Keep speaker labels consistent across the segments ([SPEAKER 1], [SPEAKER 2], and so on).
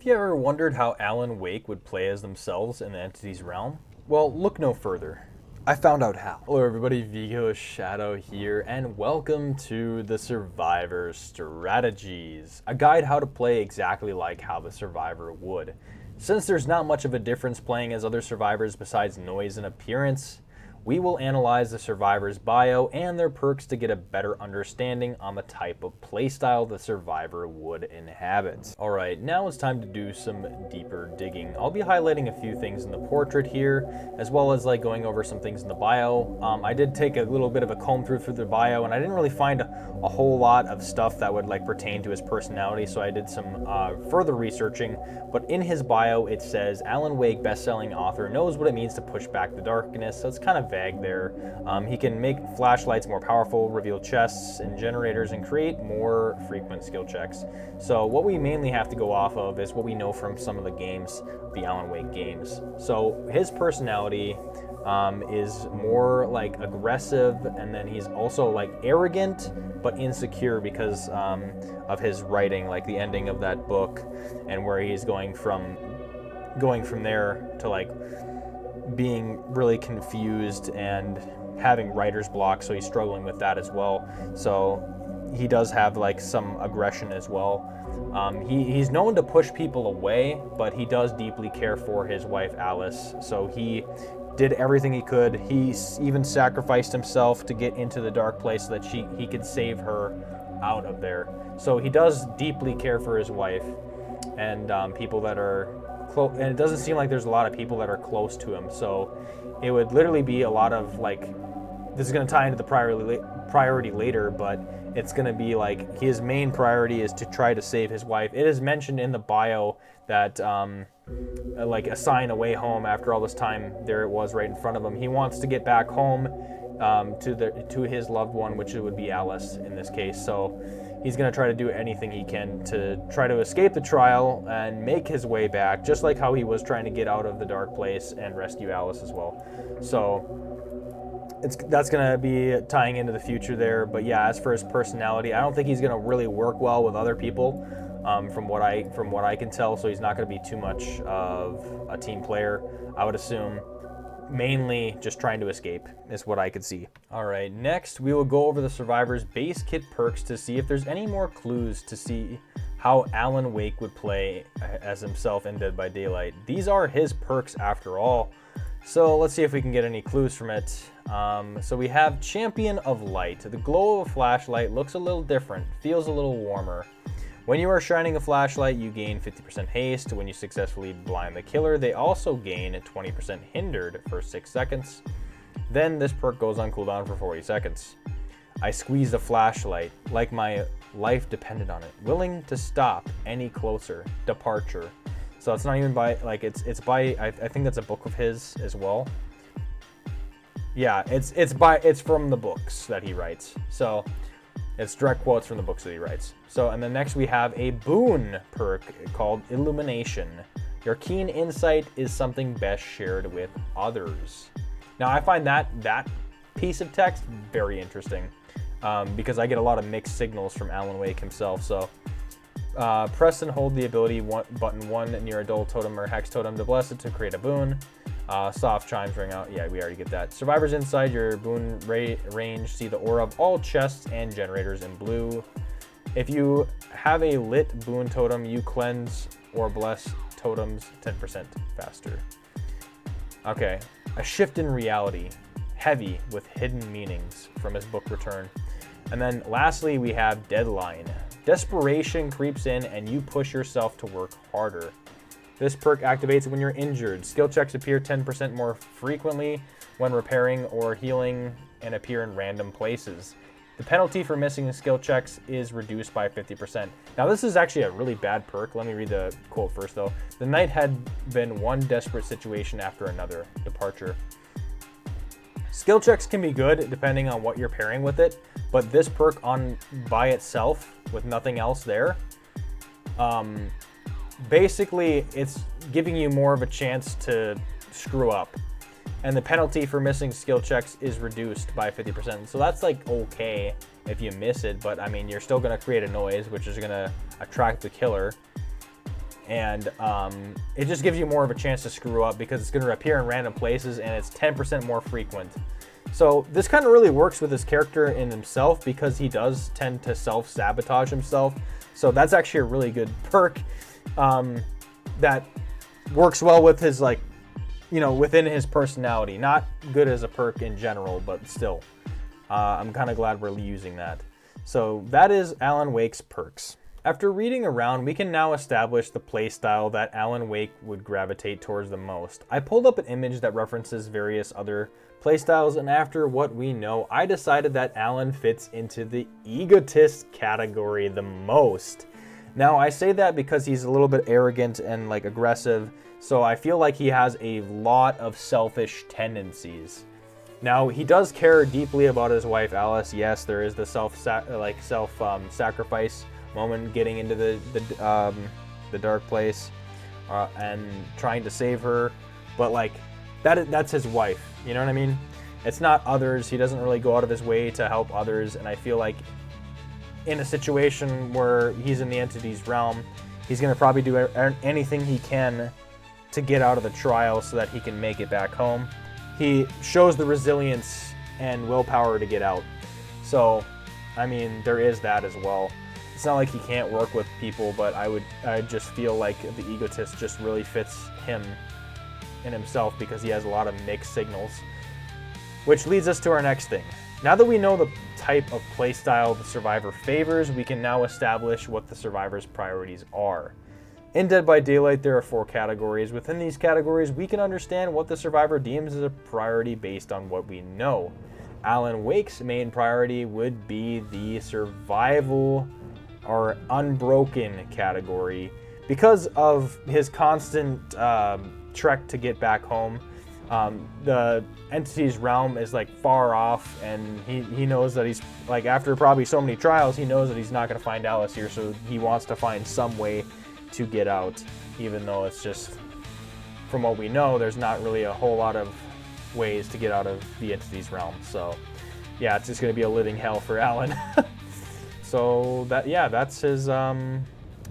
[SPEAKER 1] Have you ever wondered how Alan Wake would play as themselves in the Entity's realm? Well, look no further. I found out how. Hello everybody, Vigo Shadow here, and welcome to the Survivor Strategies, a guide how to play exactly like how the Survivor would. Since there's not much of a difference playing as other survivors besides noise and appearance, we will analyze the survivor's bio and their perks to get a better understanding on the type of playstyle the survivor would inhabit. Alright, now it's time to do some deeper digging. I'll be highlighting a few things in the portrait here, as well as going over some things in the bio. I did take a little bit of a comb through the bio, and I didn't really find a whole lot of stuff that would pertain to his personality, so I did some further researching. But in his bio it says, Alan Wake, best-selling author, knows what it means to push back the darkness, so it's kind of vague there. He can make flashlights more powerful, reveal chests and generators, and create more frequent skill checks. So what we mainly have to go off of is what we know from some of the games, the Alan Wake games. So his personality is more aggressive, and then he's also arrogant but insecure because of his writing, like the ending of that book, and where he's going from there to being really confused and having writer's block, so he's struggling with that as well. So he does have some aggression as well. He's known to push people away, but he does deeply care for his wife Alice, so he did everything he could. He even sacrificed himself to get into the dark place so that he could save her out of there. So he does deeply care for his wife and people that are close, and it doesn't seem like there's a lot of people that are close to him, so it would literally be a lot of this is going to tie into the priority later, but it's going to be his main priority is to try to save his wife. It is mentioned in the bio that a sign, a way home. After all this time, there it was right in front of him. He wants to get back home to his loved one, which would be Alice in this case. So he's going to try to do anything he can to try to escape the trial and make his way back, just like how he was trying to get out of the dark place and rescue Alice as well. So that's going to be tying into the future there. But yeah, as for his personality, I don't think he's going to really work well with other people, from what I can tell. So he's not going to be too much of a team player, I would assume. Mainly just trying to escape is what I could see. All right, next we will go over the survivor's base kit perks to see if there's any more clues to see how Alan Wake would play as himself in Dead by Daylight. These are his perks after all, so let's see if we can get any clues from it. So we have Champion of Light. The glow of a flashlight looks a little different, feels a little warmer. When you are shining a flashlight, you gain 50% haste. When you successfully blind the killer, they also gain 20% hindered for 6 seconds. Then this perk goes on cooldown for 40 seconds. I squeezed a flashlight like my life depended on it, willing to stop any closer. Departure. So it's not even by it's by I think that's a book of his as well. Yeah, it's from the books that he writes. So it's direct quotes from the books that he writes. So, and then next we have a boon perk called Illumination. Your keen insight is something best shared with others. Now, I find that piece of text very interesting, because I get a lot of mixed signals from Alan Wake himself. So, press and hold the ability button 1 near a dull totem or hex totem to bless it to create a boon. Soft chimes ring out. Yeah, we already get that. Survivors inside your boon range see the aura of all chests and generators in blue. If you have a lit boon totem, you cleanse or bless totems 10% faster. Okay, a shift in reality, heavy with hidden meanings, from his book Return. And then lastly, we have Deadline. Desperation creeps in and you push yourself to work harder. This perk activates when you're injured. Skill checks appear 10% more frequently when repairing or healing and appear in random places. The penalty for missing skill checks is reduced by 50%. Now this is actually a really bad perk. Let me read the quote first though. The night had been one desperate situation after another. Departure. Skill checks can be good depending on what you're pairing with it, but this perk by itself with nothing else there, basically it's giving you more of a chance to screw up. And the penalty for missing skill checks is reduced by 50%. So that's okay if you miss it, but I mean, you're still gonna create a noise, which is gonna attract the killer. and it just gives you more of a chance to screw up because it's going to appear in random places and it's 10% more frequent. So this kind of really works with his character in himself because he does tend to self-sabotage himself. So that's actually a really good perk that works well with his, like, you know, within his personality. Not good as a perk in general, but still. I'm kind of glad we're using that. So that is Alan Wake's perks. After reading around, we can now establish the playstyle that Alan Wake would gravitate towards the most. I pulled up an image that references various other playstyles, and after what we know, I decided that Alan fits into the egotist category the most. Now, I say that because he's a little bit arrogant and like aggressive, so I feel like he has a lot of selfish tendencies. Now, he does care deeply about his wife, Alice. Yes, there is the self-sacrifice moment, getting into the dark place and trying to save her, but like that's his wife, you know what I mean? It's not others. He doesn't really go out of his way to help others, and I feel like in a situation where he's in the entity's realm, he's going to probably do anything he can to get out of the trial so that he can make it back home. He shows the resilience and willpower to get out, so I mean, there is that as well. It's not like he can't work with people, but I just feel like the egotist just really fits him in himself because he has a lot of mixed signals. Which leads us to our next thing. Now that we know the type of playstyle the survivor favors, we can now establish what the survivor's priorities are. In Dead by Daylight, there are 4 categories. Within these categories, we can understand what the survivor deems as a priority based on what we know. Alan Wake's main priority would be the survival or unbroken category because of his constant trek to get back home. The entity's realm is like far off, and he knows that he's like, after probably so many trials, he knows that he's not going to find Alice here, so he wants to find some way to get out, even though it's just, from what we know, there's not really a whole lot of ways to get out of the entity's realm. So yeah, it's just going to be a living hell for Alan. So that's his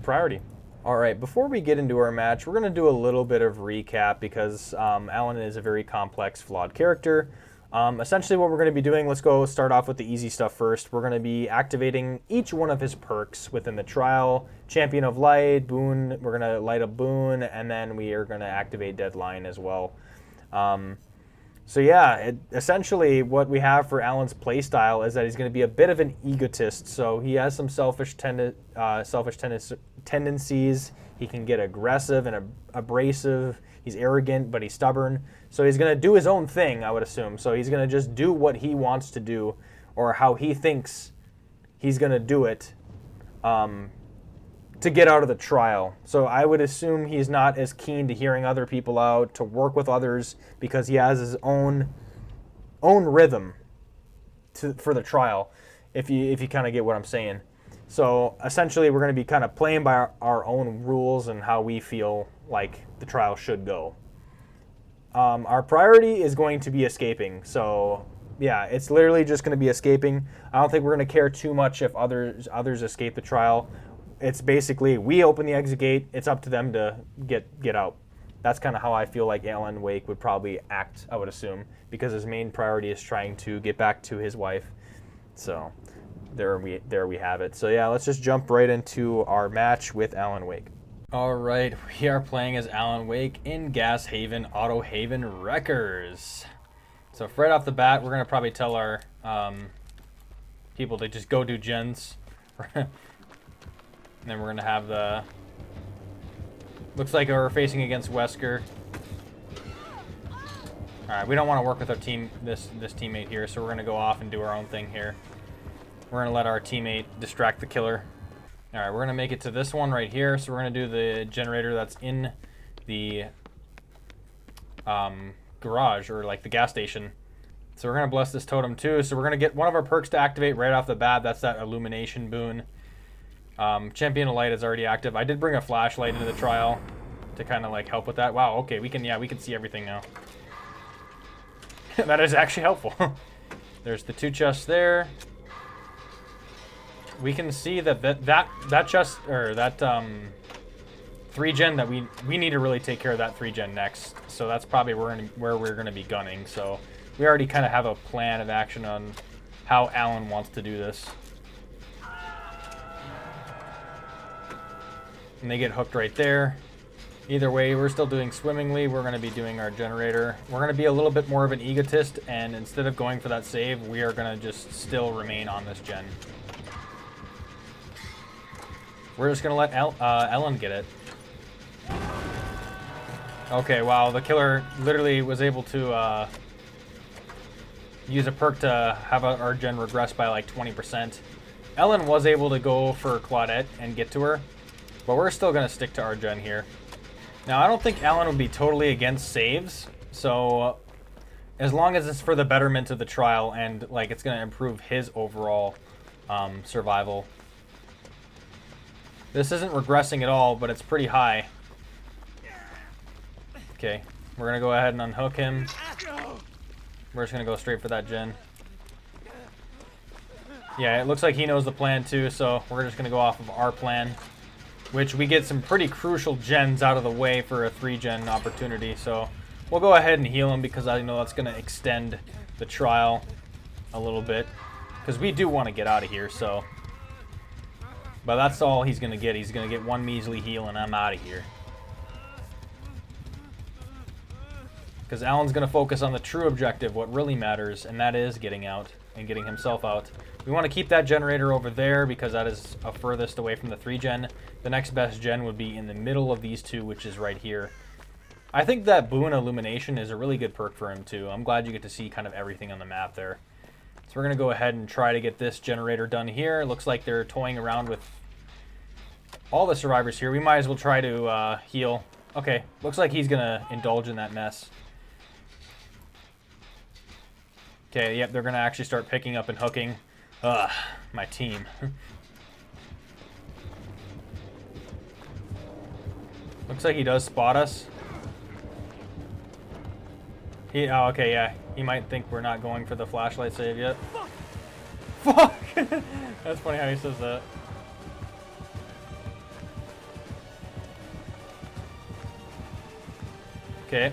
[SPEAKER 1] priority. All right, before we get into our match, we're going to do a little bit of recap because Alan is a very complex, flawed character. Essentially what we're going to be doing, let's go start off with the easy stuff first. We're going to be activating each one of his perks within the trial. Champion of Light, Boon, we're going to light a Boon, and then we are going to activate Deadline as well. So yeah, essentially what we have for Alan's playstyle is that he's going to be a bit of an egotist. So he has some selfish tendencies. He can get aggressive and abrasive. He's arrogant, but he's stubborn. So he's going to do his own thing, I would assume. So he's going to just do what he wants to do or how he thinks he's going to do it to get out of the trial. So I would assume he's not as keen to hearing other people out, to work with others, because he has his own rhythm for the trial, if you kind of get what I'm saying. So essentially we're going to be kind of playing by our own rules and how we feel like the trial should go. Our priority is going to be escaping. So yeah, it's literally just going to be escaping. I don't think we're going to care too much if others escape the trial. It's basically, we open the exit gate, it's up to them to get out. That's kind of how I feel like Alan Wake would probably act, I would assume, because his main priority is trying to get back to his wife. So there we have it. So yeah, let's just jump right into our match with Alan Wake. All right, we are playing as Alan Wake in Gas Haven, Auto Haven Wreckers. So right off the bat, we're going to probably tell our people to just go do gens. And then we're going to have the... Looks like we're facing against Wesker. Alright, we don't want to work with our team, this teammate here, so we're going to go off and do our own thing here. We're going to let our teammate distract the killer. Alright, we're going to make it to this one right here, so we're going to do the generator that's in the garage, or like the gas station. So we're going to bless this totem too, so we're going to get one of our perks to activate right off the bat. That's that illumination boon. Champion of Light is already active. I did bring a flashlight into the trial to kind of like help with that. Wow, okay, we can see everything now. That is actually helpful. There's the 2 chests there. We can see that chest, or that 3-gen that we need to really take care of that 3-gen next. So that's probably where we're going to be gunning. So we already kind of have a plan of action on how Alan wants to do this. And they get hooked right there. Either way, we're still doing swimmingly. We're going to be doing our generator. We're going to be a little bit more of an egotist, and instead of going for that save, we are going to just still remain on this gen. We're just going to let Ellen get it. Okay, wow, the killer literally was able to use a perk to have our gen regress by like 20%. Ellen was able to go for Claudette and get to her, but we're still going to stick to our gen here. Now, I don't think Alan would be totally against saves, so as long as it's for the betterment of the trial and like it's going to improve his overall survival. This isn't regressing at all, but it's pretty high. Okay, we're going to go ahead and unhook him. We're just going to go straight for that gen. Yeah, it looks like he knows the plan too, so we're just going to go off of our plan, which we get some pretty crucial gens out of the way for a 3-gen opportunity. So we'll go ahead and heal him because I know that's going to extend the trial a little bit, because we do want to get out of here. So, but that's all he's going to get. He's going to get one measly heal and I'm out of here. Because Alan's going to focus on the true objective, what really matters, and that is getting out and getting himself out. We want to keep that generator over there because that is furthest away from the 3-gen. The next best gen would be in the middle of these two, which is right here. I think that Boon Illumination is a really good perk for him too. I'm glad you get to see kind of everything on the map there. So we're going to go ahead and try to get this generator done here. It looks like they're toying around with all the survivors here. We might as well try to heal. Okay, looks like he's going to indulge in that mess. Okay, yep, they're going to actually start picking up and hooking. Ugh, my team. Looks like he does spot us. Oh, okay, yeah. He might think we're not going for the flashlight save yet. Fuck! That's funny how he says that. Okay.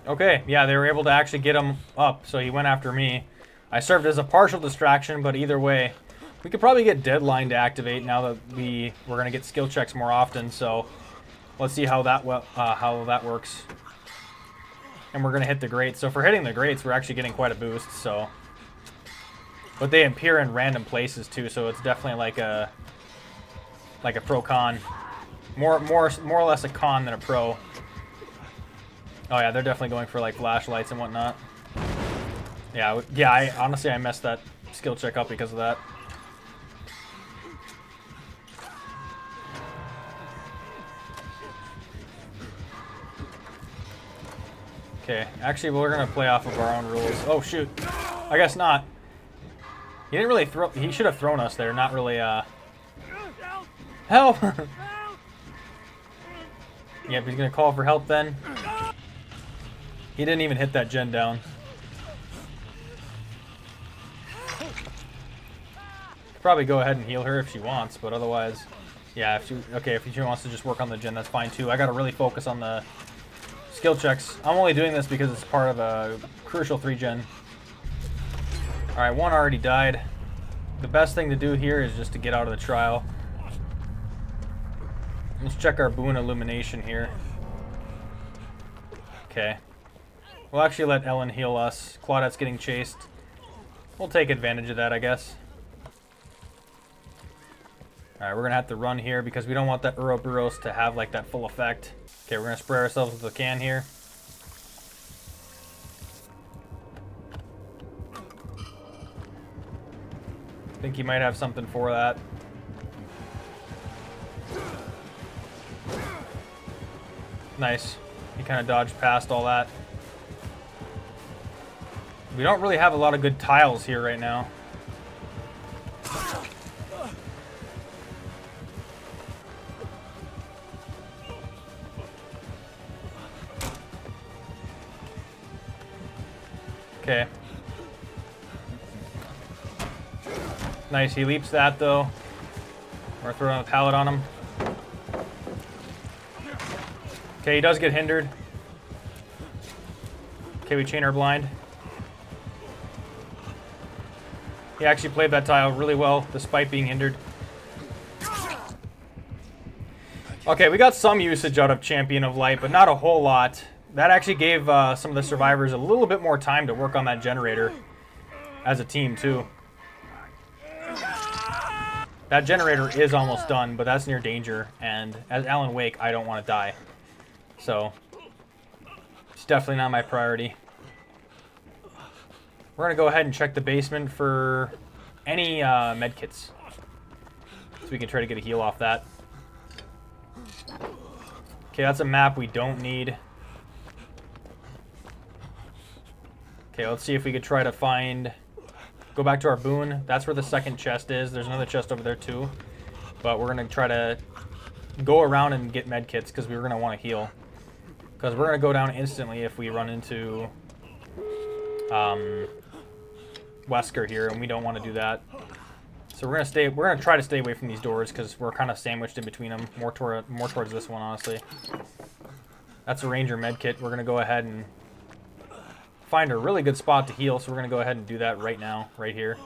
[SPEAKER 1] Okay, yeah, they were able to actually get him up, so he went after me. I served as a partial distraction, but either way, we could probably get Deadline to activate now that we're going to get skill checks more often, so let's see how that works. And we're going to hit the grates. So for hitting the grates, we're actually getting quite a boost, so. But they appear in random places too, so it's definitely like a pro-con. More or less a con than a pro. Oh yeah, they're definitely going for like flashlights and whatnot. Yeah, honestly I messed that skill check up because of that. Okay, actually we're gonna play off of our own rules. Oh shoot, I guess not. He didn't really throw. He should have thrown us there. Not really. Help! Yep, he's gonna call for help then. He didn't even hit that gen down. Could probably go ahead and heal her if she wants, but otherwise, yeah. If she wants to just work on the gen, that's fine too. I gotta really focus on the skill checks. I'm only doing this because it's part of a crucial 3-gen. All right, one already died. The best thing to do here is just to get out of the trial. Let's check our Boon Illumination here. Okay. We'll actually let Ellen heal us. Claudette's getting chased. We'll take advantage of that, I guess. Alright, we're going to have to run here because we don't want that Ouroboros to have like that full effect. Okay, we're going to spray ourselves with a can here. I think he might have something for that. Nice. He kind of dodged past all that. We don't really have a lot of good tiles here right now. Okay. Nice, he leaps that though. We're throwing a pallet on him. Okay, he does get hindered. Okay, we chain our blind. He actually played that tile really well, despite being hindered. Okay, we got some usage out of Champion of Light, but not a whole lot. That actually gave some of the survivors a little bit more time to work on that generator as a team, too. That generator is almost done, but that's near danger, and as Alan Wake, I don't want to die. So, it's definitely not my priority. We're going to go ahead and check the basement for any medkits, so we can try to get a heal off that. Okay, that's a map we don't need. Okay, let's see if we could try to find... Go back to our boon. That's where the second chest is. There's another chest over there too. But we're going to try to go around and get medkits because we're going to want to heal. Because we're going to go down instantly if we run into Wesker here, and we don't want to do that. So we're going to try to stay away from these doors because we're kind of sandwiched in between them. More towards this one, honestly. That's a Ranger medkit. We're going to go ahead and find a really good spot to heal, so we're going to go ahead and do that right now, right here.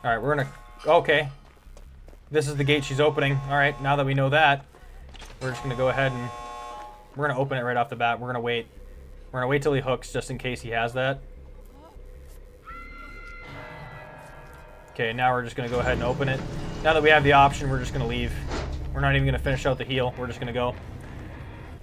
[SPEAKER 1] Alright, we're going to... Okay. This is the gate she's opening. Alright, now that we know that, we're just going to go ahead and... We're going to open it right off the bat. We're going to wait. We're going to wait till he hooks, just in case he has that. Okay, now we're just going to go ahead and open it. Now that we have the option, we're just going to leave. We're not even going to finish out the heal. We're just going to go.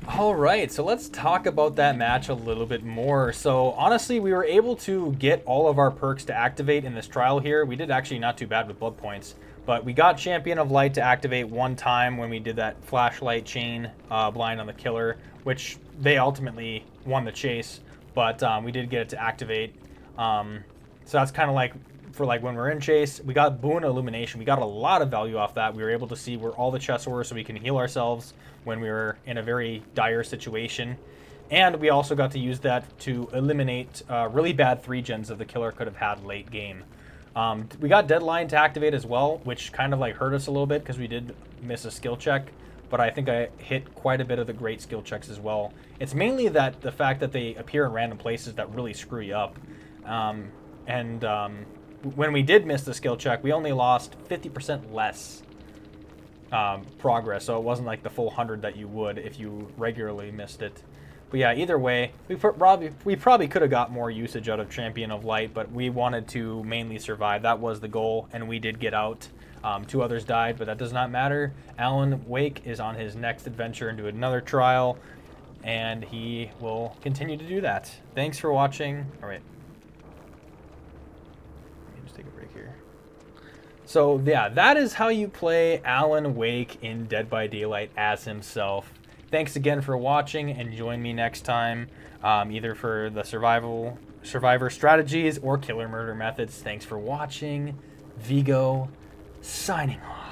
[SPEAKER 1] All right, so let's talk about that match a little bit more. So honestly, we were able to get all of our perks to activate in this trial here. We did actually not too bad with blood points, but we got Champion of Light to activate one time when we did that flashlight chain blind on the killer, which they ultimately won the chase, but we did get it to activate. So that's kind of like for like when we're in chase. We got Boon Illumination. We got a lot of value off that. We were able to see where all the chests were so we can heal ourselves when we were in a very dire situation. And we also got to use that to eliminate really bad 3-gens that the killer could have had late game. We got Deadline to activate as well, which kind of like hurt us a little bit because we did miss a skill check. But I think I hit quite a bit of the great skill checks as well. It's mainly that the fact that they appear in random places that really screw you up. When we did miss the skill check, we only lost 50% less progress, so it wasn't like the full 100 that you would if you regularly missed it. But yeah, either way, we probably could have got more usage out of Champion of Light, but we wanted to mainly survive. That was the goal, and we did get out. 2 others died, but that does not matter. Alan Wake is on his next adventure into another trial, and he will continue to do that. Thanks for watching. All right. Take a break here. So yeah, that is how you play Alan Wake in Dead by Daylight as himself. Thanks again for watching, and join me next time, either for the survivor strategies or killer murder methods. Thanks for watching. Vigo signing off.